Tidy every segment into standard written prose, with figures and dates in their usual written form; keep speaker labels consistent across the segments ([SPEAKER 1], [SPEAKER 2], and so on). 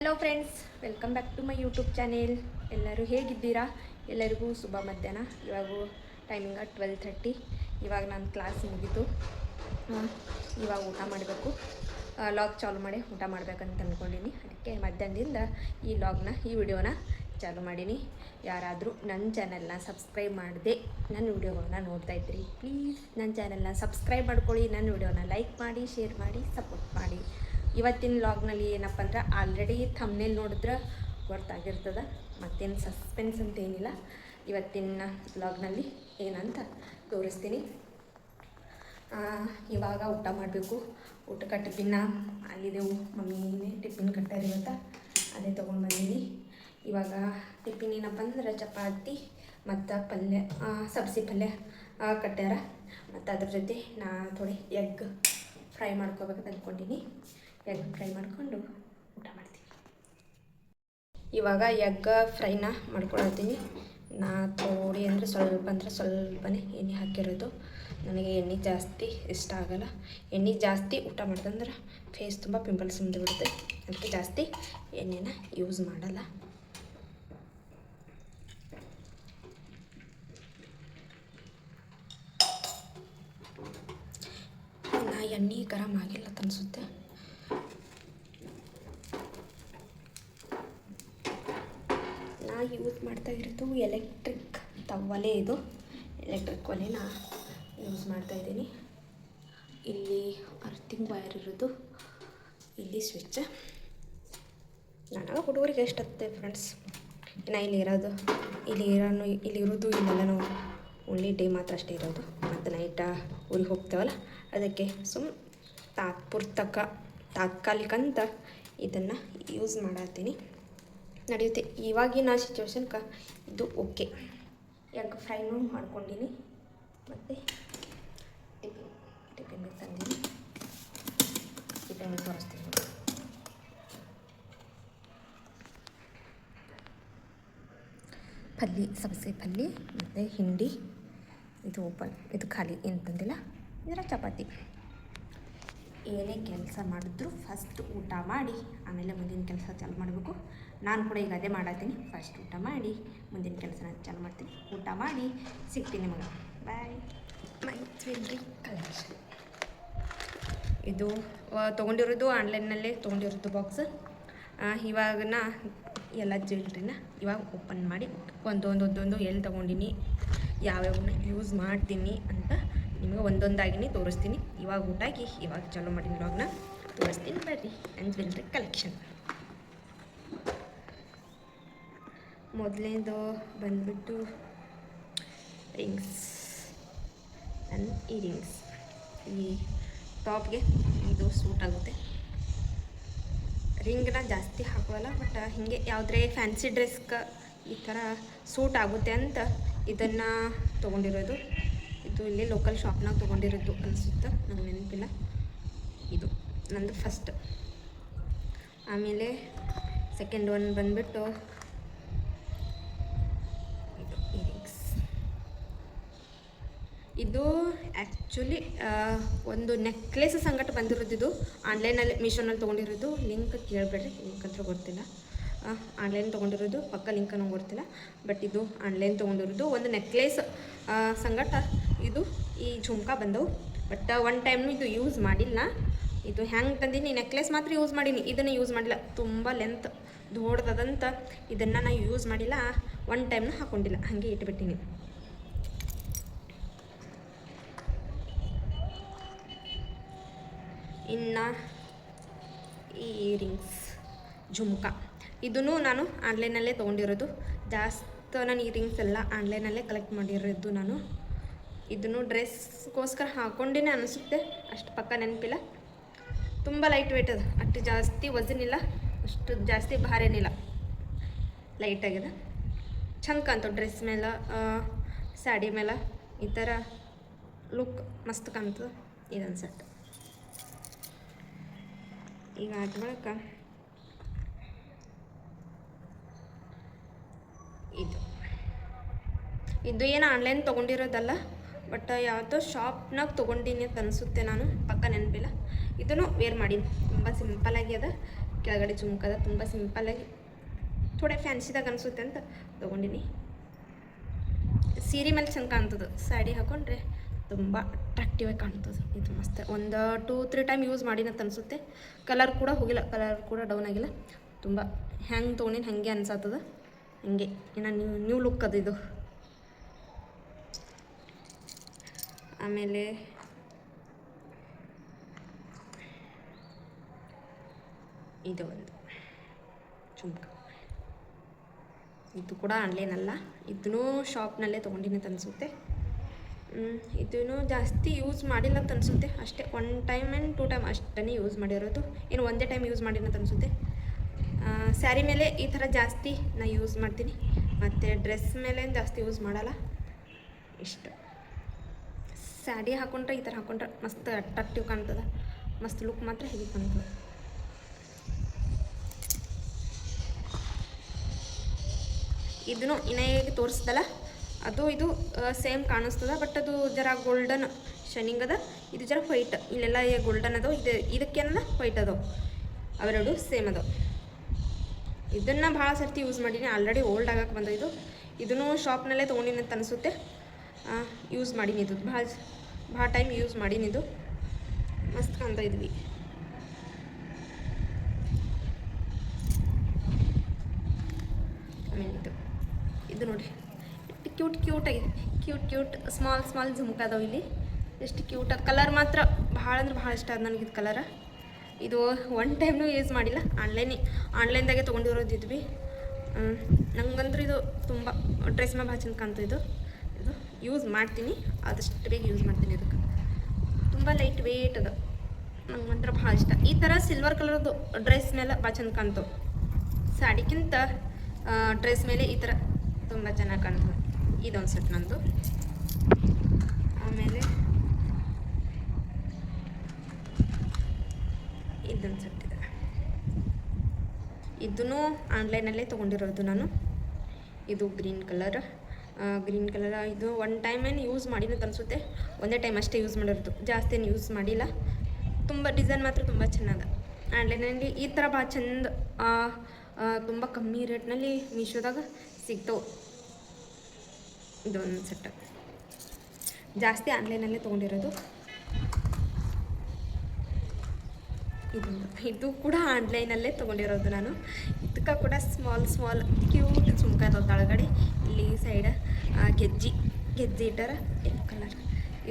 [SPEAKER 1] Hello friends, welcome back to my YouTube channel. ಎಲ್ಲರೂ ಹೇಗಿದ್ದೀರಾ? ಎಲ್ಲರಿಗೂ ಶುಭ ಮಧ್ಯಾಹ್ನ. ಇವಾಗೂ ಟೈಮಿಂಗ 12:30. ಇವಾಗ ನಾನು ಕ್ಲಾಸ್ ಮುಗಿತು. ಇವಾಗ ಊಟ ಮಾಡಬೇಕು. ಲಾಗ್ ಚಾಲು ಮಾಡಿ ಊಟ ಮಾಡಬೇಕಂತ ಅಂದ್ಕೊಂಡೀನಿ. ಅದಕ್ಕೆ ಮಧ್ಯಾಹ್ನದಿಂದ ಈ ವಿಡಿಯೋನ ಚಾಲು ಮಾಡೀನಿ. ಯಾರಾದರೂ ನನ್ನ ಚಾನಲ್ನ ಸಬ್ಸ್ಕ್ರೈಬ್ ಮಾಡದೆ ನನ್ನ ವಿಡಿಯೋಗಳನ್ನ ನೋಡ್ತಾ ಇದ್ರಿ, ಪ್ಲೀಸ್ ನನ್ನ ಚಾನಲ್ನ ಸಬ್ಸ್ಕ್ರೈಬ್ ಮಾಡ್ಕೊಳ್ಳಿ. ನನ್ನ ವಿಡಿಯೋನ ಲೈಕ್ ಮಾಡಿ, ಶೇರ್ ಮಾಡಿ, ಸಪೋರ್ಟ್ ಮಾಡಿ. ಇವತ್ತಿನ ಲಾಗ್ನಲ್ಲಿ ಏನಪ್ಪ ಅಂದ್ರೆ ಆಲ್ರೆಡಿ ಥಂಬ್ನೇಲ್ ನೋಡಿದ್ರೆ ಗೊತ್ತಾಗಿರ್ತದೆ, ಮತ್ತೇನು ಸಸ್ಪೆನ್ಸ್ ಅಂತ ಏನಿಲ್ಲ. ಇವತ್ತಿನ ಲಾಗ್ನಲ್ಲಿ ಏನಂತ ತೋರಿಸ್ತೀನಿ. ಇವಾಗ ಊಟ ಮಾಡಬೇಕು. ಊಟಕ್ಕೆ ಟಿಫಿನ್ನ ಅಲ್ಲಿದ್ದೆವು, ಮಮ್ಮಿನೇ ಟಿಫಿನ್ ಕಟ್ಟಾರಿ ಇವತ್ತು, ಅದೇ ತೊಗೊಂಡು ಬಂದೀನಿ. ಇವಾಗ ಟಿಫಿನ್ ಏನಪ್ಪ ಅಂದ್ರೆ ಚಪಾತಿ ಮತ್ತು ಪಲ್ಯ, ಸಬ್ಸಿ ಪಲ್ಯ ಕಟ್ಟ್ಯಾರ. ಮತ್ತು ಅದ್ರ ಜೊತೆ ನಾ ಥೋಡೆ ಎಗ್ ಫ್ರೈ ಮಾಡ್ಕೋಬೇಕಂತ ಅಂದ್ಕೊಂಡೀನಿ. ಎಗ್ ಫ್ರೈ ಮಾಡಿಕೊಂಡು ಊಟ ಮಾಡ್ತೀನಿ. ಇವಾಗ ಎಗ್ ಫ್ರೈನ ಮಾಡ್ಕೊಳತ್ತೀನಿ. ನಾ ಥೋಡಿ ಅಂದರೆ ಸ್ವಲ್ಪನೇ ಎಣ್ಣೆ ಹಾಕಿರೋದು. ನನಗೆ ಎಣ್ಣೆ ಜಾಸ್ತಿ ಇಷ್ಟ ಆಗಲ್ಲ. ಎಣ್ಣೆ ಜಾಸ್ತಿ ಊಟ ಮಾಡಿದಂದ್ರೆ ಫೇಸ್ ತುಂಬ ಪಿಂಪಲ್ಸ್ ಬಿಡುತ್ತೆ. ಅದಕ್ಕೆ ಜಾಸ್ತಿ ಎಣ್ಣೆನ ಯೂಸ್ ಮಾಡಲ್ಲ. ಎಣ್ಣೆ ಗರಂ ಆಗಿಲ್ಲ ಅನಿಸುತ್ತೆ. ನಾ ಯೂಸ್ ಮಾಡ್ತಾ ಇರೋದು ಎಲೆಕ್ಟ್ರಿಕ್ ಒಲೆ. ಇದು ಎಲೆಕ್ಟ್ರಿಕ್ ಒಲೆನ ಯೂಸ್ ಮಾಡ್ತಾಯಿದ್ದೀನಿ. ಇಲ್ಲಿ ಅರ್ಥಿಂಗ್ ವೈರ್ ಇರೋದು, ಇಲ್ಲಿ ಸ್ವಿಚ್. ನನಗೆ ಹುಡುಗರಿಗೆ ಎಷ್ಟಾಗುತ್ತೆ ಫ್ರೆಂಡ್ಸ್. ನಾ ಇಲ್ಲಿರೋದು ಇಲ್ಲೆಲ್ಲ ನಾವು ಓನ್ಲಿ ಡೇ ಮಾತ್ರ ಅಷ್ಟೇ ಇರೋದು. ಮತ್ತು ನೈಟ ಊರಿಗೆ ಹೋಗ್ತೇವಲ್ಲ, ಅದಕ್ಕೆ ತಾತ್ಕಾಲಿಕ ಅಂತ ಇದನ್ನು ಯೂಸ್ ಮಾಡತ್ತೀನಿ. ನಡೆಯುತ್ತೆ ಇವಾಗಿನ ಸಿಚುವೇಶನ್ಗೆ ಇದು ಓಕೆ. ಎಗ್ ಫ್ರೈನೂ ಮಾಡ್ಕೊಂಡೀನಿ. ಮತ್ತು ಟಿಫಿನ್ ತಂದೀನಿ. ಟಿಫಿನ್ ತೋರಿಸ್ತೀನಿ. ಸಬ್ಸಿ ಪಲ್ಯ ಮತ್ತು ಹಿಂಡಿ. ಇದು ಓಪನ್, ಇದು ಖಾಲಿ, ಏನು ತಂದಿಲ್ಲ. ಇದರ ಚಪಾತಿ. ಏನೇ ಕೆಲಸ ಮಾಡಿದ್ರು ಫಸ್ಟ್ ಊಟ ಮಾಡಿ ಆಮೇಲೆ ಮುಂದಿನ ಕೆಲಸ ಚಾಲು ಮಾಡಬೇಕು. ನಾನು ಕೂಡ ಈಗ ಅದೇ ಮಾಡತ್ತೀನಿ. ಫಸ್ಟ್ ಊಟ ಮಾಡಿ ಮುಂದಿನ ಕೆಲಸನ ಚಾಲು ಮಾಡ್ತೀನಿ. ಊಟ ಮಾಡಿ ಸಿಗ್ತೀನಿ ನಿಮಗೆ. ಬಾಯ್. ಮೈ ಜ್ಯುವೆಲ್ರಿ ಕಲೆಕ್ಷನ್. ಇದು ತೊಗೊಂಡಿರೋದು ಆನ್ಲೈನ್ನಲ್ಲೇ ತೊಗೊಂಡಿರೋದು ಬಾಕ್ಸ್. ಇವಾಗ ಎಲ್ಲ ಜ್ಯುವೆಲ್ರಿನ ಇವಾಗ ಓಪನ್ ಮಾಡಿ ಒಂದೊಂದು ಎಲ್ಲಿ ತೊಗೊಂಡಿನಿ, ಯಾವ್ಯಾವನ್ನ ಯೂಸ್ ಮಾಡ್ತೀನಿ ಅಂತ ನಿಮಗೆ ಒಂದೊಂದಾಗಿನೇ ತೋರಿಸ್ತೀನಿ. ಇವಾಗ ಊಟಾಗಿ ಇವಾಗ ಚಾಲೂ ಮಾಡಿನ ವ್ಲಾಗ್ನ ತೋರಿಸ್ತೀನಿ. ಬರ್ರಿ ನನ್ನ ಜ್ಯುವೆಲ್ರಿ ಕಲೆಕ್ಷನ್. ಮೊದಲನೇದು ಬಂದ್ಬಿಟ್ಟು ರಿಂಗ್ಸ್. ನನ್ನ ಈ ರಿಂಗ್ಸ್ ಈ ಟಾಪ್ಗೆ ಇದು ಸೂಟ್ ಆಗುತ್ತೆ. ರಿಂಗ್ನ ಜಾಸ್ತಿ ಹಾಕೋಲ್ಲ, ಬಟ್ ಹೀಗೆ ಯಾವುದೇ ಫ್ಯಾನ್ಸಿ ಡ್ರೆಸ್ಗೆ ಈ ಥರ ಸೂಟ್ ಆಗುತ್ತೆ ಅಂತ ಇದನ್ನು ತೊಗೊಂಡಿರೋದು. ಇದು ಇಲ್ಲಿ ಲೋಕಲ್ ಶಾಪ್ನಾಗ ತೊಗೊಂಡಿರೋದು ಅನಿಸುತ್ತೆ, ನನಗೆ ನೆನಪಿಲ್ಲ. ಇದು ನಂದು ಫಸ್ಟ್. ಆಮೇಲೆ ಸೆಕೆಂಡ್ ಒನ್ ಬಂದ್ಬಿಟ್ಟು ಇದು ಇಯರಿಂಗ್ಸ್. ಇದು ಆ್ಯಕ್ಚುಲಿ ಒಂದು ನೆಕ್ಲೆಸ್ ಸಂಗಟ ಬಂದಿರೋದು. ಇದು ಆನ್ಲೈನಲ್ಲಿ ಮೀಶೋನಲ್ಲಿ ತೊಗೊಂಡಿರೋದು. ಲಿಂಕ್ ಕೇಳಬೇಡ್ರಿ, ಲಿಂಕ್ ಅಂತ ಗೊತ್ತಿಲ್ಲ. ಆನ್ಲೈನ್ ತೊಗೊಂಡಿರೋದು, ಪಕ್ಕ ಲಿಂಕ್ ನಂಗೆ ಗೊತ್ತಿಲ್ಲ. ಬಟ್ ಇದು ಆನ್ಲೈನ್ ತೊಗೊಂಡಿರೋದು. ಒಂದು ನೆಕ್ಲೆಸ್ ಸಂಗಟ ಇದು ಈ ಝುಮ್ಕಾ ಬಂದವು. ಬಟ್ ಒನ್ ಟೈಮ್ನು ಇದು ಯೂಸ್ ಮಾಡಿಲ್ಲ. ಇದು ಹ್ಯಾಂಗೆ ತಂದೀನಿ, ನೆಕ್ಲೆಸ್ ಮಾತ್ರ ಯೂಸ್ ಮಾಡೀನಿ, ಇದನ್ನು ಯೂಸ್ ಮಾಡಿಲ್ಲ. ತುಂಬ ಲೆಂತ್ ದೊಡ್ಡದಂತ ಇದನ್ನು ನಾನು ಯೂಸ್ ಮಾಡಿಲ್ಲ. ಒನ್ ಟೈಮ್ನು ಹಾಕ್ಕೊಂಡಿಲ್ಲ, ಹಾಗೆ ಇಟ್ಬಿಟ್ಟಿನಿ. ಇನ್ನು ಈ ಇಯರಿಂಗ್ಸ್ ಝುಮ್ಕಾ, ಇದನ್ನು ನಾನು ಆನ್ಲೈನಲ್ಲೇ ತೊಗೊಂಡಿರೋದು. ಜಾಸ್ತಿ ನಾನು ಇಯರಿಂಗ್ಸ್ ಎಲ್ಲ ಆನ್ಲೈನಲ್ಲೇ ಕಲೆಕ್ಟ್ ಮಾಡಿರೋದು ನಾನು. ಇದನ್ನು ಡ್ರೆಸ್ಗೋಸ್ಕರ ಹಾಕ್ಕೊಂಡೇ ಅನಿಸುತ್ತೆ, ಅಷ್ಟು ಪಕ್ಕ ನೆನಪಿಲ್ಲ. ತುಂಬ ಲೈಟ್ ವೇಟ್ ಅದು, ಅಷ್ಟು ಜಾಸ್ತಿ ವಜನಿಲ್ಲ, ಅಷ್ಟು ಜಾಸ್ತಿ ಭಾರೇನಿಲ್ಲ, ಲೈಟಾಗಿದೆ. ಚಂದ ಕಾಣ್ತವೆ ಡ್ರೆಸ್ ಮೇಲೆ, ಸ್ಯಾಡಿ ಮೇಲೆ. ಈ ಥರ ಲುಕ್ ಮಸ್ತ್ ಕಾಣ್ತದೆ ಇದೊಂದು ಸೆಟ್. ಈಗ ಆದ ಬಳಿಕ ಇದು ಏನು ಆನ್ಲೈನ್ ತೊಗೊಂಡಿರೋದಲ್ಲ, ಬಟ್ ಯಾವುದೋ ಶಾಪ್ನಾಗ ತೊಗೊಂಡಿನಿ ಅಂತ ಅನಿಸುತ್ತೆ, ನಾನು ಪಕ್ಕ ನೆನಪಿಲ್ಲ. ಇದನ್ನು ವೇರ್ ಮಾಡೀನಿ. ತುಂಬ ಸಿಂಪಲಾಗಿ ಅದ, ಕೆಳಗಡೆ ಜುಮ್ಕದ ತುಂಬ ಸಿಂಪಲ್ಲಾಗಿ ಥೋಡೆ ಫ್ಯಾನ್ಸಿದಾಗ ಅನಿಸುತ್ತೆ ಅಂತ ತೊಗೊಂಡಿನಿ. ಸೀರೆ ಮೇಲೆ ಚೆಂದ ಕಾಣ್ತದೆ, ಸ್ಯಾಡಿ ಹಾಕೊಂಡ್ರೆ ತುಂಬ ಅಟ್ರಾಕ್ಟಿವ್ ಆಗಿ ಕಾಣ್ತದೆ. ಇದು ಮಸ್ತ್, ಒಂದು 2-3 ಟೈಮ್ ಯೂಸ್ ಮಾಡಿನಂತ ಅನಿಸುತ್ತೆ. ಕಲರ್ ಕೂಡ ಹೋಗಿಲ್ಲ, ಕಲರ್ ಕೂಡ ಡೌನ್ ಆಗಿಲ್ಲ. ತುಂಬ ಹೆಂಗೆ ತೊಗೊಂಡಿನಿ ಹಾಗೆ ಅನ್ಸತ್ತದ, ಹಂಗೆ ಇನ್ನು ನ್ಯೂ ಲುಕ್ ಅದು ಇದು. ಆಮೇಲೆ ಇದು ಒಂದು ಜುಮ್ಕ, ಇದು ಕೂಡ ಆನ್ಲೈನ್ ಅಲ್ಲ, ಇದನ್ನೂ ಶಾಪ್ನಲ್ಲೇ ತೊಗೊಂಡಿನಿ ಅಂತ ಅನಿಸುತ್ತೆ. ಇದೂ ಜಾಸ್ತಿ ಯೂಸ್ ಮಾಡಿಲ್ಲ ಅಂತ ಅನಿಸುತ್ತೆ, ಅಷ್ಟೇ 1 ಟೈಮ್ ಆ್ಯಂಡ್ 2 ಟೈಮ್ ಅಷ್ಟೇ ಯೂಸ್ ಮಾಡಿರೋದು, ಇನ್ನು ಒಂದೇ ಟೈಮ್ ಯೂಸ್ ಮಾಡಿನ ಅಂತ ಅನಿಸುತ್ತೆ. ಸ್ಯಾರಿ ಮೇಲೆ ಈ ಥರ ಜಾಸ್ತಿ ನಾ ಯೂಸ್ ಮಾಡ್ತೀನಿ, ಮತ್ತು ಡ್ರೆಸ್ ಮೇಲೆ ಜಾಸ್ತಿ ಯೂಸ್ ಮಾಡಲ್ಲ. ಇಷ್ಟು ಸ್ಯಾಡಿ ಹಾಕೊಂಡ್ರೆ ಈ ಥರ ಹಾಕೊಂಡ್ರೆ ಮಸ್ತ್ ಅಟ್ರಾಕ್ಟಿವ್ ಕಾಣ್ತದೆ, ಮಸ್ತ್ ಲುಕ್ ಮಾತ್ರ ಹೇಗೆ ಕಾಣ್ತದೆ. ಇದನ್ನು ಇನ್ನೇ ತೋರಿಸ್ದಲ್ಲ ಅದು ಇದು ಸೇಮ್ ಕಾಣಿಸ್ತದ, ಬಟ್ ಅದು ಜರ ಗೋಲ್ಡನ್ ಶೈನಿಂಗ್ ಅದ, ಇದು ಜರ ವೈಟ್, ಇಲ್ಲೆಲ್ಲ ಗೋಲ್ಡನ್ ಅದಾವ, ಇದಕ್ಕೇನದ ವೈಟ್ ಅದಾವ, ಅವೆರಡು ಸೇಮ್ ಅದಾವ. ಇದನ್ನು ಭಾಳ ಸರ್ತಿ ಯೂಸ್ ಮಾಡೀನಿ, ಆಲ್ರೆಡಿ ಓಲ್ಡ್ ಆಗಕ್ಕೆ ಬಂದ ಇದು. ಇದನ್ನು ಶಾಪ್ನಲ್ಲೇ ತೊಗೊಂಡಿನಿ ಅಂತ ಅನಿಸುತ್ತೆ, ಯೂಸ್ ಮಾಡೀನಿ. ಇದು ಭಾಳ ಟೈಮ್ ಯೂಸ್ ಮಾಡೀನಿ, ಇದು ಮಸ್ತ್ ಕಾಣ್ತ ಇದ್ವಿ. ಆಮೇಲೆ ಇದು ನೋಡಿ ಕ್ಯೂಟ್ ಆಗಿದೆ, ಕ್ಯೂಟ್ ಸ್ಮಾಲ್ ಜುಮ್ಕ ಅದಾವೆ ಇಲ್ಲಿ, ಎಷ್ಟು ಕ್ಯೂಟ್. ಕಲರ್ ಮಾತ್ರ ಭಾಳ ಅಂದ್ರೆ ಭಾಳ ಇಷ್ಟ ಆದ ನನಗೆ ಇದು ಕಲರ. ಇದು 1 ಟೈಮ್ನೂ ಯೂಸ್ ಮಾಡಿಲ್ಲ, ಆನ್ಲೈನ್ದಾಗೆ ತೊಗೊಂಡಿರೋದಿದ್ವಿ. ನಂಗಂದ್ರೆ ಇದು ತುಂಬ ಡ್ರೆಸ್ ಮೇಲೆ ಭಾಳ ಚಂದ ಕಾಣ್ತು. ಇದು ಯೂಸ್ ಮಾಡ್ತೀನಿ, ಆದಷ್ಟು ಬೇಗ ಯೂಸ್ ಮಾಡ್ತೀನಿ. ಇದಕ್ಕೆ ತುಂಬ ಲೈಟ್ ವೇಟ್ ಅದ, ನಂಗೆ ಮಾತ್ರ ಭಾಳ ಇಷ್ಟ. ಈ ಥರ ಸಿಲ್ವರ್ ಕಲರ್ದು ಡ್ರೆಸ್ ಮೇಲೆ ಭಾಳ ಚಂದ ಕಾಣ್ತವೆ, ಸ್ಯಾಡಿಗಿಂತ ಡ್ರೆಸ್ ಮೇಲೆ ಈ ಥರ ತುಂಬ ಚೆನ್ನಾಗಿ ಕಾಣ್ತದೆ. ಇದೊಂದು ಸೆಟ್ ನಂದು. ಆಮೇಲೆ ಇದೊಂದು ಸೆಟ್ ಇದೆ, ಇದನ್ನು ಆನ್ಲೈನಲ್ಲೇ ತೊಗೊಂಡಿರೋದು ನಾನು. ಇದು ಗ್ರೀನ್ ಕಲರ್, ಇದು 1 ಟೈಮ್ ಏನು ಯೂಸ್ ಮಾಡಿನ ಅನಿಸುತ್ತೆ, ಒಂದೇ ಟೈಮ್ ಅಷ್ಟೇ ಯೂಸ್ ಮಾಡಿರೋದು, ಜಾಸ್ತಿ ಏನು ಯೂಸ್ ಮಾಡಿಲ್ಲ. ತುಂಬ ಡಿಸೈನ್ ಮಾತ್ರ ತುಂಬ ಚೆನ್ನಾದ. ಆನ್ಲೈನಲ್ಲಿ ಈ ಥರ ಭಾಳ ಚಂದ ತುಂಬ ಕಮ್ಮಿ ರೇಟ್ನಲ್ಲಿ ಮೀಶೋದಾಗ ಸಿಗ್ತವೆ. ಇದೊಂದು ಸೆಟ್ ಜಾಸ್ತಿ ಆನ್ಲೈನಲ್ಲೇ ತೊಗೊಂಡಿರೋದು. ಇದು ಕೂಡ ಆನ್ಲೈನಲ್ಲೇ ತೊಗೊಂಡಿರೋದು ನಾನು. ಇದಕ್ಕೆ ಕೂಡ ಸ್ಮಾಲ್ ಕ್ಯೂಟ್ ಜುಮ್ಕ ಅದಾವ ತಳಗಡೆ, ಇಲ್ಲಿ ಸೈಡ ಗೆಜ್ಜೆ ಇಟ್ಟಾರ ಯೆಲ್ಲೋ ಕಲರ್.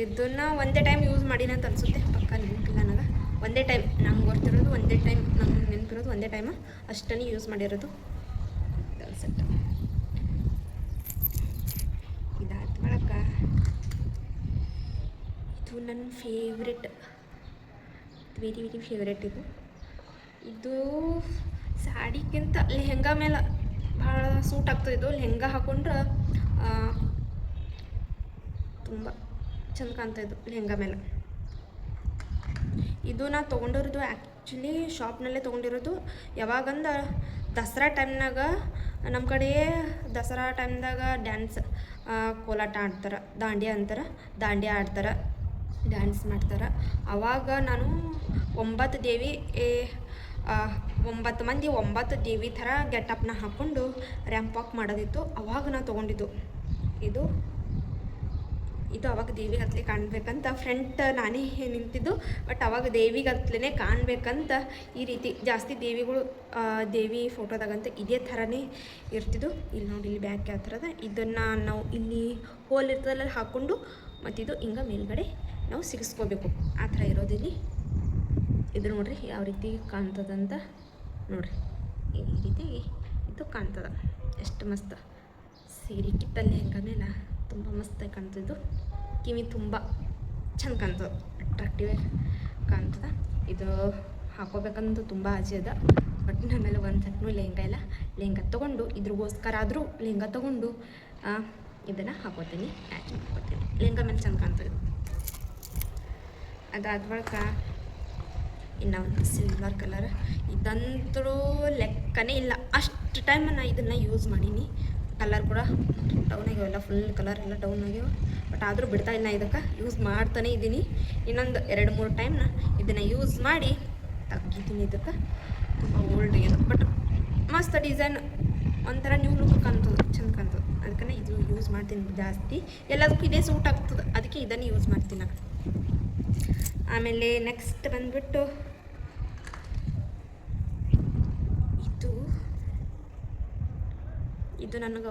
[SPEAKER 1] ಇದನ್ನು ಒಂದೇ ಟೈಮ್ ಯೂಸ್ ಮಾಡಿನ ಅಂತ ಅನಿಸುತ್ತೆ, ಪಕ್ಕ ನೆನಪಿಲ್ಲ ನನಗೆ. ಒಂದೇ ಟೈಮ್ ನಂಗೆ ಗೊತ್ತಿರೋದು, ಒಂದೇ ಟೈಮ್ ನಂಗೆ ನೆನಪಿರೋದು, ಒಂದೇ ಟೈಮ ಅಷ್ಟೇ ಯೂಸ್ ಮಾಡಿರೋದು. ಸೆಟ್ ಇದಾದ ಬಳಕ ಇದು ನನ್ನ ಫೇವ್ರೆಟ್, ವೆರಿ ಫೇವ್ರೆಟ್. ಇದು ಸ್ಯಾಡಿಗಿಂತ ಲೆಹಂಗಾ ಮೇಲೆ ಭಾಳ ಸೂಟ್ ಆಗ್ತದೆ. ಇದು ಲೆಹಂಗಾ ಹಾಕೊಂಡ್ರೆ ತುಂಬ ಚಂದ ಕಾಣ್ತಾ ಇದ್ದು ಲೆಹಂಗಾ ಮೇಲೆ. ಇದು ನಾ ತೊಗೊಂಡಿರೋದು ಆ್ಯಕ್ಚುಲಿ ಶಾಪ್ನಲ್ಲೇ ತೊಗೊಂಡಿರೋದು. ಯಾವಾಗಂದ್ರೆ ದಸರಾ ಟೈಮ್ನಾಗ ನಮ್ಮ ಕಡೆ ದಸರಾ ಟೈಮ್ದಾಗ ಡ್ಯಾನ್ಸ್ ಕೋಲಾಟ ಆಡ್ತಾರೆ, ದಾಂಡಿಯಾ ಆಡ್ತಾರೆ, ಡ್ಯಾನ್ಸ್ ಮಾಡ್ತಾರೆ. ಆವಾಗ ನಾನು 9 ದೇವಿ 9 ಮಂದಿ 9 ದೇವಿ ಥರ ಗೆಟಪ್ನ ಹಾಕ್ಕೊಂಡು ರ್ಯಾಂಪ್ ವಾಕ್ ಮಾಡೋದಿತ್ತು. ಅವಾಗ ನಾನು ತೊಗೊಂಡಿದ್ದು ಇದು ಅವಾಗ ದೇವಿಗತ್ಲೆ ಕಾಣಬೇಕಂತ ಫ್ರಂಟ್ ನಾನೇ ನಿಂತಿದ್ದು, ಬಟ್ ಅವಾಗ ದೇವಿಗತ್ಲೇ ಕಾಣಬೇಕಂತ ಈ ರೀತಿ ಜಾಸ್ತಿ ದೇವಿಗಳು ದೇವಿ ಫೋಟೋದಾಗಂತ ಇದೇ ಥರನೇ ಇರ್ತಿದ್ದು. ಇಲ್ಲಿ ನೋಡಿ, ಇಲ್ಲಿ ಬ್ಯಾಕ್ ಯಾವ ಥರದ ಇದನ್ನು ನಾವು ಇಲ್ಲಿ ಹೋಲ್ ಇರ್ತದಲ್ಲ ಹಾಕ್ಕೊಂಡು ಮತ್ತಿದು ಹಿಂಗೆ ಮೇಲ್ಗಡೆ ನಾವು ಸಿಗಿಸ್ಕೋಬೇಕು, ಆ ಥರ ಇರೋದಿಲ್ಲಿ. ಇದು ನೋಡ್ರಿ ಯಾವ ರೀತಿ ಕಾಣ್ತದಂತ ನೋಡ್ರಿ, ಈ ರೀತಿ ಇದು ಕಾಣ್ತದ. ಎಷ್ಟು ಮಸ್ತ್ ಸೀರೆ ಕಿತ್ತಲ್ಲಿ ಹೆಂಗ ಮೇಲೆ ತುಂಬ ಮಸ್ತಾಗಿ ಕಾಣ್ತಿದ್ದು. ಕಿವಿ ತುಂಬ ಚಂದ ಕಾಣ್ತದೆ, ಅಟ್ರಾಕ್ಟಿವ್ ಕಾಣ್ತದೆ. ಇದು ಹಾಕೋಬೇಕಂತ ತುಂಬ ಆಸೆ ಅದ, ಬಟ್ ನನ್ನಲ್ಲಿ ಒಂದು ಸೆಟ್ನೂ ಲೆಹಂಗಾ ಇಲ್ಲ. ಲೆಹಂಗಾ ತೊಗೊಂಡು ಇದ್ರಿಗೋಸ್ಕರ ಆದರೂ ಲೆಹಂಗಾ ತೊಗೊಂಡು ಇದನ್ನು ಹಾಕೋತೀನಿ, ಮ್ಯಾಚ್ ಮಾಡ್ಕೋತೀನಿ. ಲೆಹಂಗಾ ಮೇಲೆ ಚಂದ ಕಾಣ್ತದೆ. ಅದಾದ ಬಳಿಕ ಇನ್ನು ಒಂದು ಸಿಲ್ವರ್ ಕಲರ್, ಇದಂತೂ ಲೆಕ್ಕನೇ ಇಲ್ಲ, ಅಷ್ಟು ಟೈಮ್ ನಾನು ಇದನ್ನು ಯೂಸ್ ಮಾಡೀನಿ. ಕಲರ್ ಕೂಡ ಡೌನ್ ಆಗ್ಯಾವೆಲ್ಲ, ಫುಲ್ ಕಲರ್ ಎಲ್ಲ ಡೌನ್ ಆಗ್ಯಾವ, ಬಟ್ ಆದರೂ ಬಿಡ್ತಾ ಇಲ್ಲ, ಇದಕ್ಕೆ ಯೂಸ್ ಮಾಡ್ತಾನೆ ಇದ್ದೀನಿ. ಇನ್ನೊಂದು 2-3 ಟೈಮ್ನ ಇದನ್ನು ಯೂಸ್ ಮಾಡಿ ತೆಗಿತೀನಿ. ಇದಕ್ಕೆ ತುಂಬ ಓಲ್ಡ್ ಇದು, ಬಟ್ ಮಸ್ತ್ ಡಿಸೈನ್, ಒಂಥರ ನ್ಯೂ ಲುಕ್ ಕಾಣ್ತದೆ, ಚಂದ ಕಾಣ್ತದೆ. ಅದಕ್ಕೆ ಇದು ಯೂಸ್ ಮಾಡ್ತೀನಿ ಜಾಸ್ತಿ, ಎಲ್ಲದಕ್ಕೂ ಇದೇ ಸೂಟ್ ಆಗ್ತದೆ, ಅದಕ್ಕೆ ಇದನ್ನು ಯೂಸ್ ಮಾಡ್ತೀನಿ ನಾನು. ಆಮೇಲೆ ನೆಕ್ಸ್ಟ್ ಬಂದುಬಿಟ್ಟು ಇದು ನನಗೆ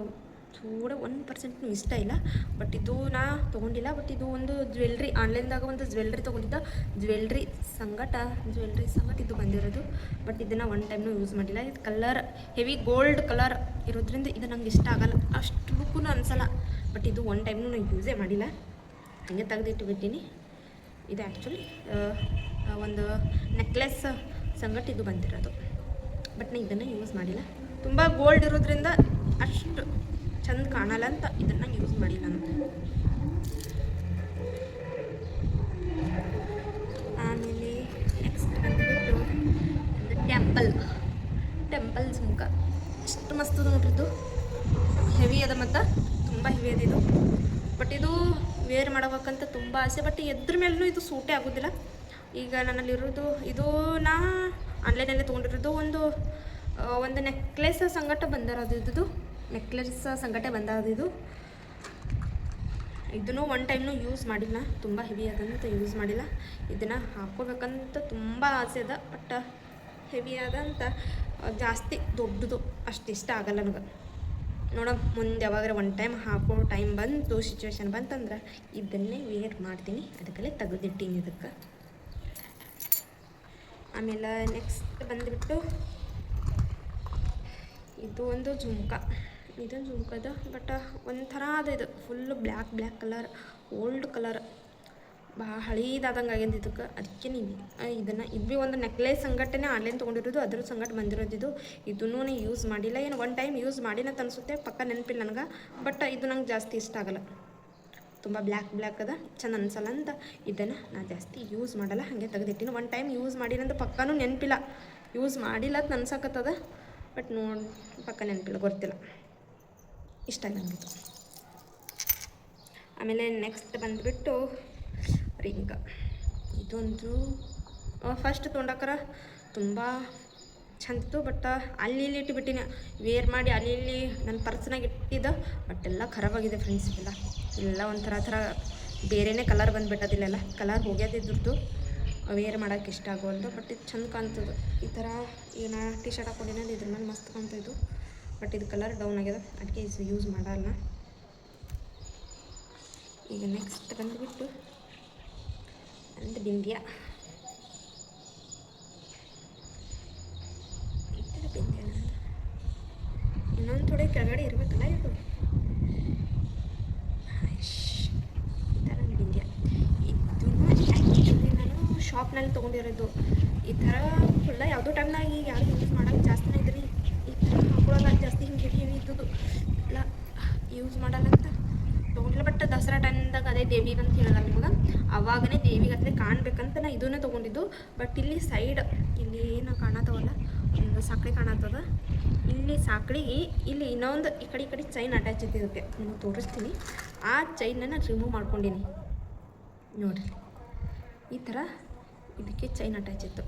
[SPEAKER 1] ಥೋಡೆ 1% ಇಷ್ಟ ಇಲ್ಲ, ಬಟ್ ಇದು ನಾ ತೊಗೊಂಡಿಲ್ಲ. ಬಟ್ ಇದು ಒಂದು ಜ್ಯುವೆಲ್ರಿ, ಆನ್ಲೈನ್ದಾಗ ಒಂದು ಜ್ಯುವೆಲ್ರಿ ತೊಗೊಂಡಿದ್ದ, ಜ್ಯುವೆಲ್ರಿ ಸಂಗಟ ಇದು ಬಂದಿರೋದು. ಬಟ್ ಇದನ್ನು ಒನ್ ಟೈಮ್ನೂ ಯೂಸ್ ಮಾಡಿಲ್ಲ. ಇದು ಕಲರ್ ಹೆವಿ ಗೋಲ್ಡ್ ಕಲರ್ ಇರೋದ್ರಿಂದ ಇದು ನಂಗೆ ಇಷ್ಟ ಆಗಲ್ಲ, ಅಷ್ಟು ಲುಕ್ಕೂ ಅನಿಸಲ್ಲ. ಬಟ್ ಇದು ಒನ್ ಟೈಮ್ನೂ ನಾನು ಯೂಸೇ ಮಾಡಿಲ್ಲ, ಹಾಗೆ ತೆಗೆದಿಟ್ಟುಬಿಟ್ಟಿನಿ. ಇದು ಆ್ಯಕ್ಚುಲಿ ಒಂದು ನೆಕ್ಲೆಸ್ ಸಂಗಟ ಇದು ಬಂದಿರೋದು, ಬಟ್ ನಾನು ಇದನ್ನು ಯೂಸ್ ಮಾಡಿಲ್ಲ. ತುಂಬ ಗೋಲ್ಡ್ ಇರೋದ್ರಿಂದ ಅಷ್ಟು ಚಂದ ಕಾಣಲ್ಲ ಅಂತ ಇದನ್ನು ಯೂಸ್ ಮಾಡಿಲ್ಲ ನಾನು. ಆಮೇಲೆ ನೆಕ್ಸ್ಟ್ ಬಂದುಬಿಟ್ಟು ಟೆಂಪಲ್ ಜುಮ್ಕ ಎಷ್ಟು ಮಸ್ತ್ ಅದ ನೋಡ್ರಿ. ಇದು ಹೆವಿ ಅದ, ಮತ್ತು ತುಂಬ ಹೆವಿ ಅದ ಇದು. ಬಟ್ ಇದು ವೇರ್ ಮಾಡಬೇಕಂತ ತುಂಬ ಆಸೆ, ಬಟ್ ಎದ್ರ ಮೇಲೂ ಇದು ಸೂಟೇ ಆಗೋದಿಲ್ಲ. ಈಗ ನನ್ನಲ್ಲಿರೋದು ಇದು ನಾ ಆನ್ಲೈನಲ್ಲೇ ತೊಗೊಂಡಿರೋದು ಒಂದು ನೆಕ್ಲೆಸ್ ಸಂಗಟ ಬಂದಿರೋದು. ಇದು ನೆಕ್ಲೆಸ್ ಸಂಗಟ ಬಂದಿರೋದು. ಇದನ್ನು ಒನ್ ಟೈಮ್ನೂ ಯೂಸ್ ಮಾಡಿಲ್ಲ, ತುಂಬ ಹೆವಿ ಅದಂತ ಯೂಸ್ ಮಾಡಿಲ್ಲ. ಇದನ್ನು ಹಾಕ್ಕೋಬೇಕಂತ ತುಂಬ ಆಸೆ ಅದ, ಬಟ್ ಹೆವಿ ಅದಂತ ಜಾಸ್ತಿ ದೊಡ್ಡದು ಅಷ್ಟು ಇಷ್ಟ ಆಗಲ್ಲ ನನಗೆ. ನೋಡ ಮುಂದೆ ಯಾವಾಗಾರ ಒನ್ ಟೈಮ್ ಹಾಕೋ ಟೈಮ್ ಬಂತು, ಸಿಚುವೇಶನ್ ಬಂತಂದ್ರೆ ಇದನ್ನೇ ವೇರ್ ಮಾಡ್ತೀನಿ, ಅದಕ್ಕಲ್ಲೇ ತೆಗೆದಿಟ್ಟೀನಿ ಇದಕ್ಕೆ. ಆಮೇಲೆ ನೆಕ್ಸ್ಟ್ ಬಂದುಬಿಟ್ಟು ಇದು ಒಂದು ಜುಮ್ಕ. ಇದೊಂದು ಜುಮ್ಕದ, ಬಟ್ ಒಂಥರ ಅದ, ಇದು full black colour, old colour, ಭಾಳ ಹಳೀದಾದಂಗೆ ಆಗ್ಯದ ಇದಕ್ಕೆ. ಅದಕ್ಕೆ ಇದನ್ನು ಇದು ಒಂದು ನೆಕ್ಲೆಸ್ ಸಂಗಟನೆ ಆನ್ಲೈನ್ ತೊಗೊಂಡಿರೋದು, ಅದ್ರ ಸಂಗಟ ಬಂದಿರೋದು ಇದು. ಇದನ್ನೂ ನಾನು ಯೂಸ್ ಮಾಡಿಲ್ಲ, ಏನು ಒನ್ ಟೈಮ್ ಯೂಸ್ ಮಾಡಿನ ಅನಿಸುತ್ತೆ, ಪಕ್ಕ ನೆನಪಿಲ್ಲ ನನಗೆ. ಬಟ್ ಇದು ನಂಗೆ ಜಾಸ್ತಿ ಇಷ್ಟ ಆಗಲ್ಲ, ತುಂಬ ಬ್ಲ್ಯಾಕ್ ಅದ, ಚೆಂದ ಅನಿಸಲ್ಲ ಅಂತ ಇದನ್ನು ನಾನು ಜಾಸ್ತಿ ಯೂಸ್ ಮಾಡಲ್ಲ, ಹಾಗೆ ತೆಗೆದಿಟ್ಟಿನಿ. ಒನ್ ಟೈಮ್ ಯೂಸ್ ಮಾಡಿನಂತ ಪಕ್ಕನೂ ನೆನಪಿಲ್ಲ, ಯೂಸ್ ಮಾಡಿಲ್ಲ ಅಂತ ಅನ್ಸಕತ್ತದ, ಬಟ್ ಪಕ್ಕ ನೆನಪಿಲ್ಲ, ಗೊತ್ತಿಲ್ಲ, ಇಷ್ಟ ನನಗಿದು. ಆಮೇಲೆ ನೆಕ್ಸ್ಟ್ ಬಂದುಬಿಟ್ಟು ರಿಂಗ್. ಇದೊಂದು ಫಸ್ಟ್ ತೊಗೊಂಡಾಕರ ತುಂಬ ಚಂದಿತ್ತು, ಬಟ್ ಅಲ್ಲಿ ಇಲ್ಲಿ ಇಟ್ಟುಬಿಟ್ಟಿನಿ, ವೇರ್ ಮಾಡಿ ಅಲ್ಲಿ ಇಲ್ಲಿ ನನ್ನ ಪರ್ಸ್ನಾಗ ಇಟ್ಟಿದ್ದ, ಬಟ್ ಎಲ್ಲ ಖರಾಬಾಗಿದೆ ಫ್ರೆಂಡ್ಸ್. ಎಲ್ಲ ಒಂಥರ ಬೇರೆಯೇ ಕಲರ್ ಬಂದುಬಿಟ್ಟದಿಲ್ಲೆಲ್ಲ, ಕಲರ್ ಹೋಗ್ಯದಿದ್ರದ್ದು, ವೇರ್ ಮಾಡೋಕ್ಕೆ ಇಷ್ಟ ಆಗೋಲ್ದು. ಬಟ್ ಇದು ಚಂದ ಕಾಣ್ತದೆ. ಈ ಥರ ಈಗ ನಾ ಟಿ ಶರ್ಟ್ ಹಾಕೊಂಡಿನ ಇದ್ರ ಮೇಲೆ ಮಸ್ತ್ ಕಾಣ್ತಾಯಿದ್ದು, ಬಟ್ ಇದು ಕಲರ್ ಡೌನ್ ಆಗ್ಯದ, ಅದಕ್ಕೆ ಇದು ಯೂಸ್ ಮಾಡಲ್ಲ. ಈಗ ನೆಕ್ಸ್ಟ್ ಬಂದುಬಿಟ್ಟು ಒಂದು ಬಿಂದಿಯ. ಈ ಥರ ಬಿಂದಿಯ ಇನ್ನೊಂದು ಥೋಡೆ ಕೆಳಗಡೆ ಇರಬೇಕಲ್ಲ ಇದು. ಈ ಥರ ಬಿಂದಿಯ ಇದನ್ನು ಆ್ಯಕ್ಚುಲಿ ನಾನು ಶಾಪ್ನಲ್ಲಿ ತೊಗೊಂಡಿರೋದು. ಈ ಥರ ಫುಲ್ಲ ಯಾವುದೋ ಟೈಮ್ನಾಗ ಈಗ ಯಾರು ಯೂಸ್ ಮಾಡೋಕ್ಕೆ ಜಾಸ್ತಿನೇ ಇದ್ರಿ, ಈ ಥರ ಹಾಕೊಳ್ಳೋದು ಜಾಸ್ತಿ ಹಿಂಗೆ ಹೆವಿ ಇದ್ದದ್ದು ಎಲ್ಲ ಯೂಸ್ ಮಾಡಲ್ಲ ಅಂತ ತೊಗೊಂಡಿಲ್ಲ. ಬಟ್ ದಸರಾ ಟೈಮ್ದಾಗ ಅದೇ ದೇವಿಗೆ ಅಂತ ಹೇಳಲ್ಲ ನಿಮಗೆ, ಅವಾಗನೇ ದೇವಿಗೆ ಹತ್ರ ಕಾಣಬೇಕಂತ ನಾ ಇದನ್ನೇ ತೊಗೊಂಡಿದ್ದು. ಬಟ್ ಇಲ್ಲಿ ಸೈಡ್ ಇಲ್ಲಿ ಏನು ಕಾಣತ್ತವಲ್ಲ, ಒಂದು ಸಾಕಳಿ ಕಾಣತ್ತದ, ಇಲ್ಲಿ ಸಾಕಳಿಗೆ ಇಲ್ಲಿ ಇನ್ನೊಂದು ಈ ಕಡೆ ಚೈನ್ ಅಟ್ಯಾಚ್ ಇತ್ತು. ಇದಕ್ಕೆ ನಿಮಗೆ ತೋರಿಸ್ತೀನಿ. ಆ ಚೈನನ್ನು ರಿಮೂವ್ ಮಾಡ್ಕೊಂಡೀನಿ ನೋಡಿರಿ, ಈ ಥರ ಇದಕ್ಕೆ ಚೈನ್ ಅಟ್ಯಾಚ್ ಇತ್ತು.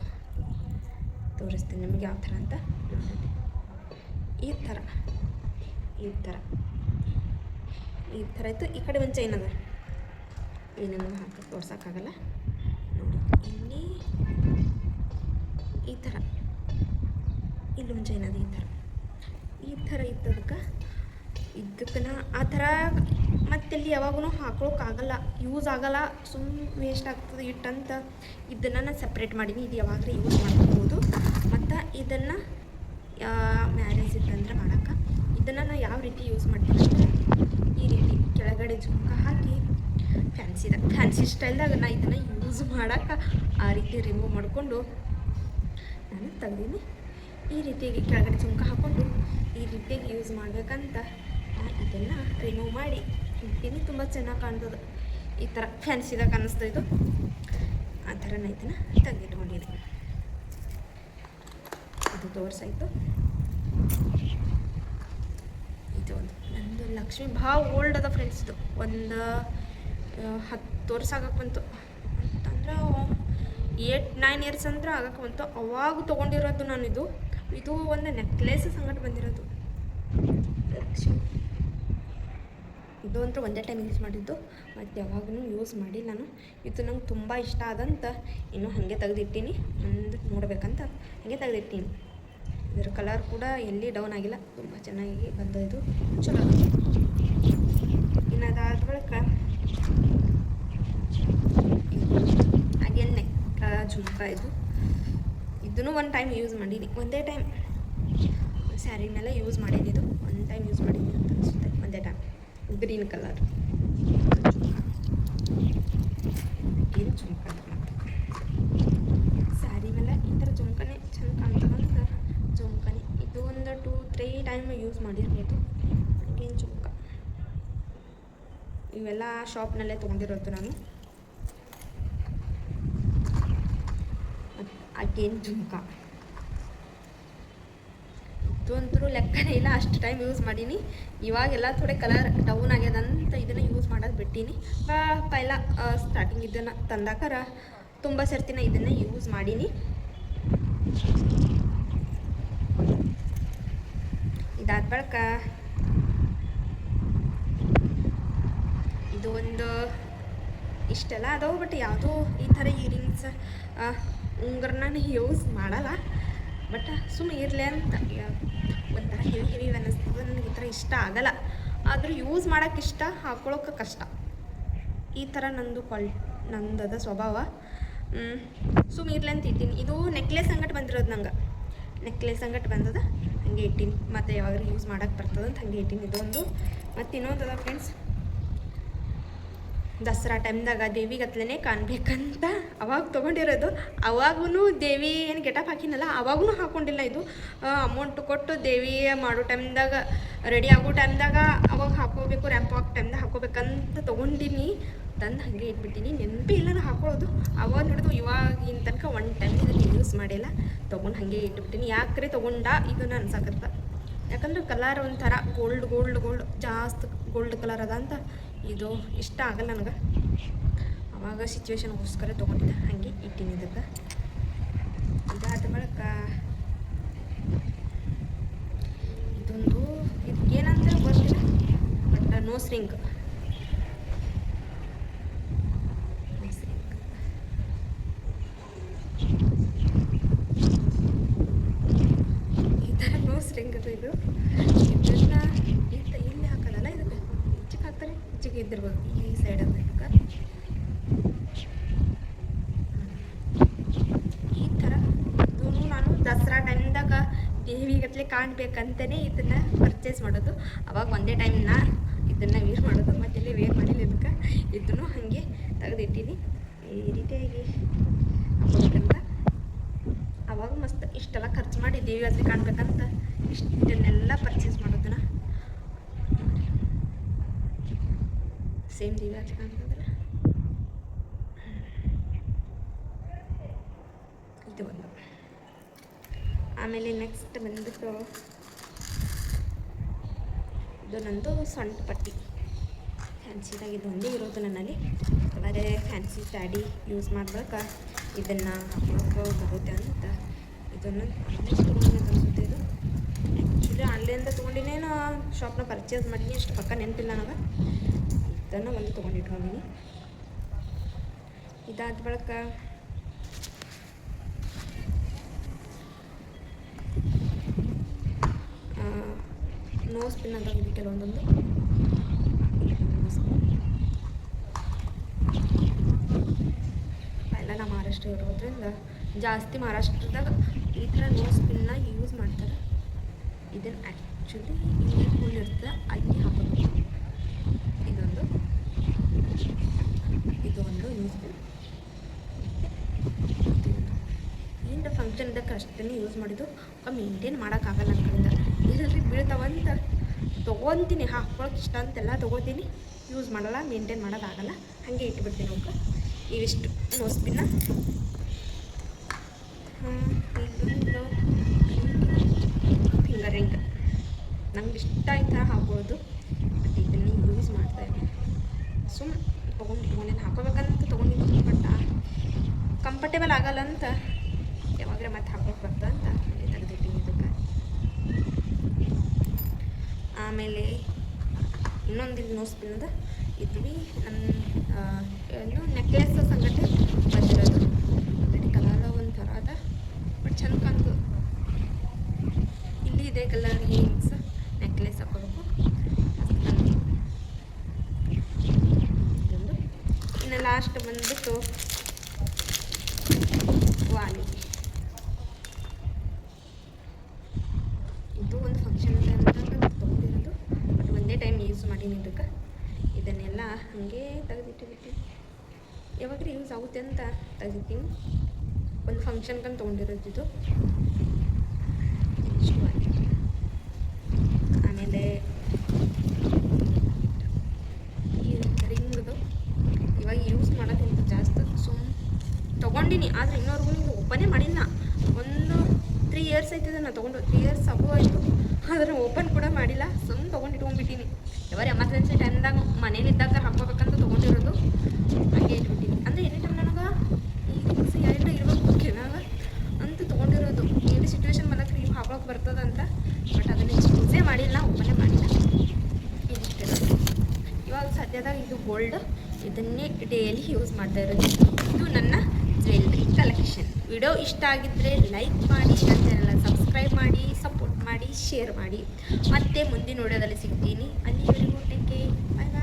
[SPEAKER 1] ತೋರಿಸ್ತೀನಿ ನಿಮಗೆ ಯಾವ ಥರ ಅಂತ ನೋಡಿ. ಈ ಥರ ಇತ್ತು. ಈ ಕಡೆ ಒಂದು ಚೈನ್ ಅದ, ಏನೇನು ಹಾಕಿ ತೋರ್ಸೋಕ್ಕಾಗಲ್ಲ ನೋಡಿ. ಇಲ್ಲಿ ಈ ಥರ ಇಲ್ಲೊಂದು ಚೈನ್ ಅದ, ಈ ಥರ ಇದ್ದದಕ್ಕೆ ಇದಕ್ಕೆ ಆ ಥರ ಮತ್ತೆಲ್ಲಿ ಯಾವಾಗೂ ಹಾಕೋಕ್ಕಾಗಲ್ಲ, ಯೂಸ್ ಆಗಲ್ಲ, ಸುಮ್ಮನೆ ವೇಸ್ಟ್ ಆಗ್ತದೆ ಇಟ್ಟಂತ ಇದನ್ನು ನಾನು ಸಪ್ರೇಟ್ ಮಾಡೀನಿ. ಇದು ಯಾವಾಗಲೂ ಯೂಸ್ ಮಾಡ್ಕೋಬೋದು. ಮತ್ತು ಇದನ್ನು ಮ್ಯಾರೇಜ್ ಇತ್ತಂದ್ರೆ ಮಾಡೋಕ್ಕೆ ಇದನ್ನು ನಾನು ಯಾವ ರೀತಿ ಯೂಸ್ ಮಾಡ್ತೀನಿ ಅಂದರೆ, ಈ ರೀತಿ ಕೆಳಗಡೆ ಜುಮ್ಕ ಹಾಕಿ ಫ್ಯಾನ್ಸಿ ಸ್ಟೈಲ್ದಾಗ ನಾನು ಇದನ್ನು ಯೂಸ್ ಮಾಡೋಕ್ಕೆ ಆ ರೀತಿ ರಿಮೂವ್ ಮಾಡಿಕೊಂಡು ನಾನು ತೆಗ್ದೀನಿ. ಈ ರೀತಿಯಾಗಿ ಕೆಳಗಡೆ ಜುಮ್ಕ ಹಾಕ್ಕೊಂಡು ಈ ರೀತಿಯಾಗಿ ಯೂಸ್ ಮಾಡಬೇಕಂತ ಇದನ್ನು ರಿಮೂವ್ ಮಾಡಿ ಇದ್ದೀನಿ. ತುಂಬ ಚೆನ್ನಾಗಿ ಕಾಣ್ತದೆ, ಈ ಥರ ಫ್ಯಾನ್ಸಿದಾಗ ಕಾಣಿಸ್ತಾ ಇದು. ಆ ಥರ ನಾನು ಇದನ್ನು ತೆಗೆದಿಟ್ಕೊಂಡಿದ್ದೆ. ಇದು ತೋರ್ಸಾಯಿತು. ಇದು ಒಂದು ನಂದು ಲಕ್ಷ್ಮಿ ಭಾಳ ಓಲ್ಡ್ ಅದ ಫ್ರೆಂಡ್ಸ್. ಇದು ಒಂದು 10 ವರ್ಷ ಆಗಕ್ಕೆ ಬಂತು ಅಂತಂದ್ರೆ 8-9 ಇಯರ್ಸ್ ಅಂದ್ರೆ ಆಗಕ್ಕೆ ಬಂತು. ಅವಾಗ ತೊಗೊಂಡಿರೋದು ನಾನು. ಇದು ಒಂದು ನೆಕ್ಲೇಸ್ ಸಂಗಟ ಬಂದಿರೋದು. ಇದು ಅಂತೂ ಒಂದೇ ಟೈಮ್ ಯೂಸ್ ಮಾಡಿದ್ದು, ಮತ್ತು ಯಾವಾಗೂ ಯೂಸ್ ಮಾಡಿ ನಾನು. ಇದು ನಂಗೆ ತುಂಬ ಇಷ್ಟ ಆದಂತ ಇನ್ನೂ ಹಾಗೆ ತೆಗೆದಿಟ್ಟೀನಿ. ಒಂದು ನೋಡಬೇಕಂತ ಹಾಗೆ ತೆಗೆದಿಟ್ಟೀನಿ. ಇದರ ಕಲರ್ ಕೂಡ ಎಲ್ಲಿ ಡೌನ್ ಆಗಿಲ್ಲ, ತುಂಬ ಚೆನ್ನಾಗಿ ಬಂದಿದ್ದು, ಚಲೋ. ಇನ್ನು ಅದಾದ ಬಳಿಕ ಹಾಗೇನೆ ಜುಮ್ಕ. ಇದನ್ನು ಒಂದು ಟೈಮ್ ಯೂಸ್ ಮಾಡೀನಿ, ಒಂದೇ ಟೈಮ್ ಸ್ಯಾರಿನೆಲ್ಲ ಯೂಸ್ ಮಾಡಿದ್ದು. ಒನ್ ಟೈಮ್ ಯೂಸ್ ಮಾಡಿದ್ದೀನಿ ಅಂತ ಅನಿಸುತ್ತೆ, ಒಂದೇ ಟೈಮ್. ಗ್ರೀನ್ ಕಲರ್ ಏನು ಜುಮ್ಕ ಸ್ಯಾರಿ ಮೇಲೆ ಈ ಥರ ಜುಮ್ಕನೇ ಚೆಂದ ಕಾಣ್ತದಂತ ಜುಮ್ಕನೇ. ಇದು ಒಂದು 2-3 ಟೈಮ್ ಯೂಸ್ ಮಾಡಿರ್ಬೋದು. ಹಾಗೇನು ಜುಮ್ಕ ಇವೆಲ್ಲ ಶಾಪ್ನಲ್ಲೇ ತೊಗೊಂಡಿರೋದು ನಾನು. ಅಗೇನ್ ಜುಮ್ಕ ಇದು ಅಂತೂ ಲೆಕ್ಕನೇ ಇಲ್ಲ, ಅಷ್ಟು ಟೈಮ್ ಯೂಸ್ ಮಾಡೀನಿ. ಇವಾಗೆಲ್ಲ ಥೋಡೆ ಕಲರ್ ಡೌನ್ ಆಗ್ಯದಂತ ಇದನ್ನು ಯೂಸ್ ಮಾಡೋದು ಬಿಟ್ಟೀನಿ. ಪೈಲ ಸ್ಟಾರ್ಟಿಂಗ್ ಇದನ್ನು ತಂದಾಕರ ತುಂಬ ಸರ್ತಿನ ಇದನ್ನು ಯೂಸ್ ಮಾಡೀನಿ. ಇದಾದ ಬಳಿಕ ಇದು ಒಂದು ಇಷ್ಟೆಲ್ಲ ಅದಾವೆ, ಬಟ್ ಯಾವುದೋ ಈ ಥರ ಇಯರಿಂಗ್ಸ್ ಉಂಗುರನ ಯೂಸ್ ಮಾಡಲ್ಲ. ಬಟ್ ಸುಮ್ಮನೆ ಇರಲಿ ಅಂತ ಒಂಥರ ಹೆವಿ ಅನ್ನಿಸ್ತದೆ ನನಗೆ. ಈ ಥರ ಇಷ್ಟ ಆಗಲ್ಲ, ಆದರೂ ಯೂಸ್ ಮಾಡೋಕ್ಕೆ ಇಷ್ಟ, ಹಾಕ್ಕೊಳ್ಳೋಕೆ ಕಷ್ಟ. ಈ ಥರ ನಂದದ ಸ್ವಭಾವ. ಸುಮ್ಮನೆ ಇರಲಿ ಅಂತ ಇಟ್ಟೀನಿ. ಇದು ನೆಕ್ಲೆಸ್ ಸಂಗಟ ಬಂದಿರೋದು ನಂಗೆ. ನೆಕ್ಲೆಸ್ ಸಂಗಟ ಬಂದದ ಹಾಗೆ ಇಟ್ಟೀನಿ. ಮತ್ತು ಯಾವಾಗಲೂ ಯೂಸ್ ಮಾಡೋಕ್ಕೆ ಬರ್ತದಂತ ಹಾಗೆ ಇಟ್ಟೀನಿ. ಇದೊಂದು. ಮತ್ತು ಇನ್ನೊಂದು ಅದ ಫ್ರೆಂಡ್ಸ್, ದಸರಾ ಟೈಮ್ದಾಗ ದೇವಿಗತ್ಲೇ ಕಾಣಬೇಕಂತ ಅವಾಗ ತೊಗೊಂಡಿರೋದು. ಅವಾಗೂ ದೇವಿ ಏನು ಗೆಟಪ್ ಹಾಕಿನಲ್ಲ, ಅವಾಗೂ ಹಾಕ್ಕೊಂಡಿಲ್ಲ. ಇದು ಅಮೌಂಟ್ ಕೊಟ್ಟು ದೇವಿ ಮಾಡೋ ಟೈಮ್ದಾಗ, ರೆಡಿ ಆಗೋ ಟೈಮ್ದಾಗ ಅವಾಗ ಹಾಕೋಬೇಕು, ರ್ಯಾಂಪ್ ಹಾಕೋ ಟೈಮ್ದಾಗ ಹಾಕೋಬೇಕಂತ ತೊಗೊಂಡಿನಿ. ತಂದು ಹಾಗೆ ಇಟ್ಬಿಟ್ಟಿನಿ, ನೆನಪೇ ಇಲ್ಲ ನಾನು ಹಾಕೊಳ್ಳೋದು. ಅವಾಗ ಹಿಡಿದು ಇವಾಗಿನ ತನಕ ಒನ್ ಟೈಮ್ ಇದನ್ನು ಯೂಸ್ ಮಾಡಿಲ್ಲ, ತೊಗೊಂಡು ಹಾಗೆ ಇಟ್ಬಿಟ್ಟಿನಿ. ಯಾಕ್ರೆ ತೊಗೊಂಡ ಇದನ್ನು ಅನ್ಸಕತ್ತ, ಯಾಕಂದ್ರೆ ಕಲರ್ ಒಂಥರ ಗೋಲ್ಡ್ ಜಾಸ್ತಿ ಗೋಲ್ಡ್ ಕಲರ್ ಅದ ಅಂತ ಇದು ಇಷ್ಟ ಆಗಲ್ಲ ನನಗೆ. ಅವಾಗ ಸಿಚುವೇಶನ್ಗೋಸ್ಕರ ತೊಗೊಂಡಿದ್ದೆ, ಹಾಗೆ ಇಟ್ಟಿನಿ ಇದಕ್ಕೆ. ಇದಾದ ಬಳಿಕ ಇದೊಂದು ಇದಕ್ಕೇನಂತ ಗೊತ್ತಿಲ್ಲ, ಬಟ್ ನೋಸ್ ರಿಂಗ್. ಈ ಥರ ನೋಸ್ ರಿಂಗ್ ಅದು. ಇದನ್ನು ಇಲ್ಲಿ ಹಾಕಲ್ಲ, ಇದಕ್ಕೆ ಹೆಚ್ಚಿಗೆ ಹಾಕ್ತಾರೆ, ಹೆಚ್ಚಿಗೆ ಇದ್ದಿರ್ಬೋದು ಈ ಸೈಡ್ ಅಂತ. ಈ ಥರ ಇದೂ ನಾನು ದಸರಾ ಟೈಮ್ದಾಗ ದೇವಿಗತ್ಲೆ ಕಾಣಬೇಕಂತಲೇ ಇದನ್ನು ಪರ್ಚೇಸ್ ಮಾಡೋದು. ಅವಾಗ ಒಂದೇ ಟೈಮ್ನ ಇದನ್ನು ವೇರ್ ಮಾಡೋದು, ಮತ್ತೆಲ್ಲಿ ವೇರ್ ಮಾಡಿಲ್ಲ. ಇದಕ್ಕೆ ಇದನ್ನು ಹಾಗೆ ತೆಗೆದಿಟ್ಟೀನಿ ಈ ರೀತಿಯಾಗಿ ಹಾಕೋಬೇಕಂತ. ಅವಾಗ ಮಸ್ತ್ ಇಷ್ಟೆಲ್ಲ ಖರ್ಚು ಮಾಡಿ ದೇವಿಗತ್ಲೆ ಕಾಣಬೇಕಂತ ಇಷ್ಟನ್ನೆಲ್ಲ ಪರ್ಚೇಸ್ ಮಾಡೋದನ್ನ. ಸೇಮ್ ದೇವಿಗತ್ಲೆ ಕಾಣ್ತದಲ್ಲ, ಇದು ಒಂದು. ಆಮೇಲೆ ನೆಕ್ಸ್ಟ್ ಬಂದುಬಿಟ್ಟು ಇದು ನಂದು ಸೊಂಟ ಪಟ್ಟಿ. ಫ್ಯಾನ್ಸಿದಾಗ ಇದು ಒಂದೇ ಇರೋದು ನನ್ನಲ್ಲಿ. ಬೇರೆ ಫ್ಯಾನ್ಸಿ ಸ್ಯಾಡಿ ಯೂಸ್ ಮಾಡ್ಬೇಕಾ ಇದನ್ನು ಹಾಕೊಳ್ಳೋಕೆ ಬರುತ್ತೆ ಅಂತ ಇದನ್ನು ಅನಿಸುತ್ತೆ. ಇದು ಆ್ಯಕ್ಚುಲಿ ಆನ್ಲೈನಿಂದ ತೊಗೊಂಡಿನೇನು ಶಾಪ್ನ ಪರ್ಚೇಸ್ ಮಾಡೀನಿ, ಅಷ್ಟು ಪಕ್ಕ ನೆನಪಿಲ್ಲ ನನಗೆ. ಇದನ್ನು ಒಂದು ತೊಗೊಂಡಿಟ್ಕೊಂಡಿನಿ. ಇದಾದ ಬಳಿಕ ನೋಸ್ ಪಿನ್ ಅಂತ ಇದೆ ಕೆಲವೊಂದೊಂದು. ಎಲ್ಲ ನಮ್ಮ ಮಹಾರಾಷ್ಟ್ರ ಇರೋದ್ರಿಂದ ಜಾಸ್ತಿ ಮಹಾರಾಷ್ಟ್ರದಾಗ ಈ ಥರ ನೋಸ್ ಪಿನ್ನ ಯೂಸ್ ಮಾಡ್ತಾರೆ. ಇದನ್ನು ಆ್ಯಕ್ಚುಲಿ ಇಲ್ಲಿ ಇರ್ತದೆ, ಅಲ್ಲಿ ಹಾಕೋದು. ಇದೊಂದು ಯೂಸ್ ಪಿನ್. ಏನು ಫಂಕ್ಷನ್ ಇದಕ್ಕೆ ಅಷ್ಟೇ ಯೂಸ್ ಮಾಡಿದ್ದು. ಮೇಂಟೈನ್ ಮಾಡೋಕ್ಕಾಗಲ್ಲ ನನ್ನ ಕಡೆಯಿಂದ, ಇಲ್ಲರಿ ಬೀಳ್ತಾವಂತ ತೊಗೊತೀನಿ. ಹಾಕ್ಕೊಳಕ್ಕೆ ಇಷ್ಟ ಅಂತೆಲ್ಲ ತೊಗೋತೀನಿ, ಯೂಸ್ ಮಾಡಲ್ಲ, ಮೇಂಟೈನ್ ಮಾಡೋಕ್ಕಾಗಲ್ಲ, ಹಾಗೆ ಇಟ್ಬಿಡ್ತೀನಿ. ಅವಕ್ಕೆ ಇವಿಷ್ಟು ನೋಸ್ ಪಿನ್ನ. ಇದೊಂದು ಫಿಂಗರ್ ರಿಂಗ್ ನಂಗೆ ಇಷ್ಟ ಈ ಥರ ಹಾಕ್ಬೋದು, ಬಟ್ ಇದನ್ನು ಯೂಸ್ ಮಾಡ್ತಾಯಿದ್ದೀನಿ. ಸುಮ್ಮನೆ ತೊಗೊಂಡಿದ್ದೀನಿ, ಹಾಕೋಬೇಕಂತ ತೊಗೊಂಡಿದ್ದೀನಿ. ಬಟ್ ಕಂಫರ್ಟೇಬಲ್ ಆಗಲ್ಲ ಅಂತ ಯಾವಾಗಲೇ ಮತ್ತೆ ಹಾಕೋಕೆ ಬರ್ತದೆ ಅಂತ ತೆಗೆದಿಟ್ಟಿನಿ ಇದಕ್ಕೆ. ಆಮೇಲೆ ಇನ್ನೊಂದು ಇಲ್ಲಿ ನೋಸ್ ಪಿನ್ನದ ಇದ್ವಿ ನನ್ನ ಏನು ನೆಕ್ಲೆಸ್ ಸಂಗಟ ಬಂದಿರೋದು. ರೆಡಿ ಕಲರ್ ಒಂಥರ ಅದ ಬಟ್ ಚಂದ ಕಾಣ್ತದೆ. ಇಲ್ಲಿ ಇದೆ ಕಲರ್ ಇಯರಿಂಗ್ಸ್ ನೆಕ್ಲೆಸ್ ಹಾಕೋಬೇಕು. ಇದೊಂದು ಇನ್ನು ಲಾಸ್ಟ್ ಬಂದ್ಬಿಟ್ಟು ವಾಲಿ. ಇದು ಒಂದು ಫಂಕ್ಷನ್ ಅಂತ ತೊಗೊಂಡಿರೋದು ಬಟ್ ಒಂದೇ ಟೈಮ್ ಯೂಸ್ ಮಾಡೀನಿ ಇದಕ್ಕೆ. ಇದನ್ನೆಲ್ಲ ಹಾಗೆ ತೆಗೆದಿಟ್ಟಿಬಿಟ್ಟು ಯಾವಾಗ ಯೂಸ್ ಆಗುತ್ತೆ ಅಂತ ತೆಗೆದಿದ್ದೀನಿ. ಒಂದು ಫಂಕ್ಷನ್ಗಂತ ತೊಗೊಂಡಿರೋದು ಇದು. ಆಮೇಲೆ ಈ ರಿಂಗ್ದು ಇವಾಗ ಯೂಸ್ ಮಾಡೋಕ್ಕಿಂತ ಜಾಸ್ತಿ ತೊಗೊಂಡಿನಿ, ಆದರೆ ಇನ್ನೊರ್ಗು ಇದು ಓಪನೇ ಮಾಡಿಲ್ಲ. ಒಂದು 3 years ಆಯ್ತದೆ ನಾನು ತೊಗೊಂಡು, 3 years ಆಗೋ ಆಯಿತು, ಆದರೆ ಓಪನ್ ಕೂಡ ಮಾಡಿಲ್ಲ. ಸುಮ್ಮನೆ ತೊಗೊಂಡು ಇಟ್ಕೊಂಡ್ಬಿಟ್ಟಿನಿ. ಯಾವಾಗ ಎಮರ್ಜೆನ್ಸಿ ಟೈಮ್ದಾಗ ಮನೇಲಿದ್ದಾಗ ಹಾಕೋಬೇಕಂತ ತೊಗೊಂಡಿರೋದು, ಹಾಗೆ ಇಟ್ಬಿಟ್ಟಿನಿ. ಅಂದರೆ ಎನಿ ಟೈಮ್ ನನಗೆ ಈ ಥಿಂಗ್ಸ್ ಎಲ್ಲ ಇರಬೇಕು ಕೆನಾಗ ಅಂತ ತೊಗೊಂಡಿರೋದು. ಏನು ಸಿಚುವೇಶನ್ ಬಂದಾಗ ಇವು ಹಾಕೋಕೆ ಬರ್ತದಂತ, ಬಟ್ ಅದನ್ನು ಯೂಸೇ ಮಾಡಿಲ್ಲ, ಓಪನೇ ಮಾಡಿಲ್ಲ. ಇದಿಟ್ಟಿರೋದು ಇವಾಗ ಸದ್ಯದಾಗ ಇದು ಗೋಲ್ಡ್, ಇದನ್ನೇ ಡೈಲಿ ಯೂಸ್ ಮಾಡ್ತಾ ಇರೋದು. ಇದು ನನ್ನ ಜ್ಯುವೆಲ್ರಿ ಕಲೆಕ್ಷನ್. ವಿಡಿಯೋ ಇಷ್ಟ ಆಗಿದ್ದರೆ ಲೈಕ್ ಮಾಡಿ, ನನ್ನ ಚಾನೆಲ್ ಸಬ್ಸ್ಕ್ರೈಬ್ ಮಾಡಿ, ಸಪೋರ್ಟ್ ಮಾಡಿ, ಶೇರ್ ಮಾಡಿ. ಮತ್ತೆ ಮುಂದಿನ ವಿಡಿಯೋದಲ್ಲಿ ಸಿಗ್ತೀನಿ. ಅಲ್ಲಿವರೆಗೂ ಟೇಕ್ ಕೇರ್, ಬಾಯ್ ಬಾಯ್.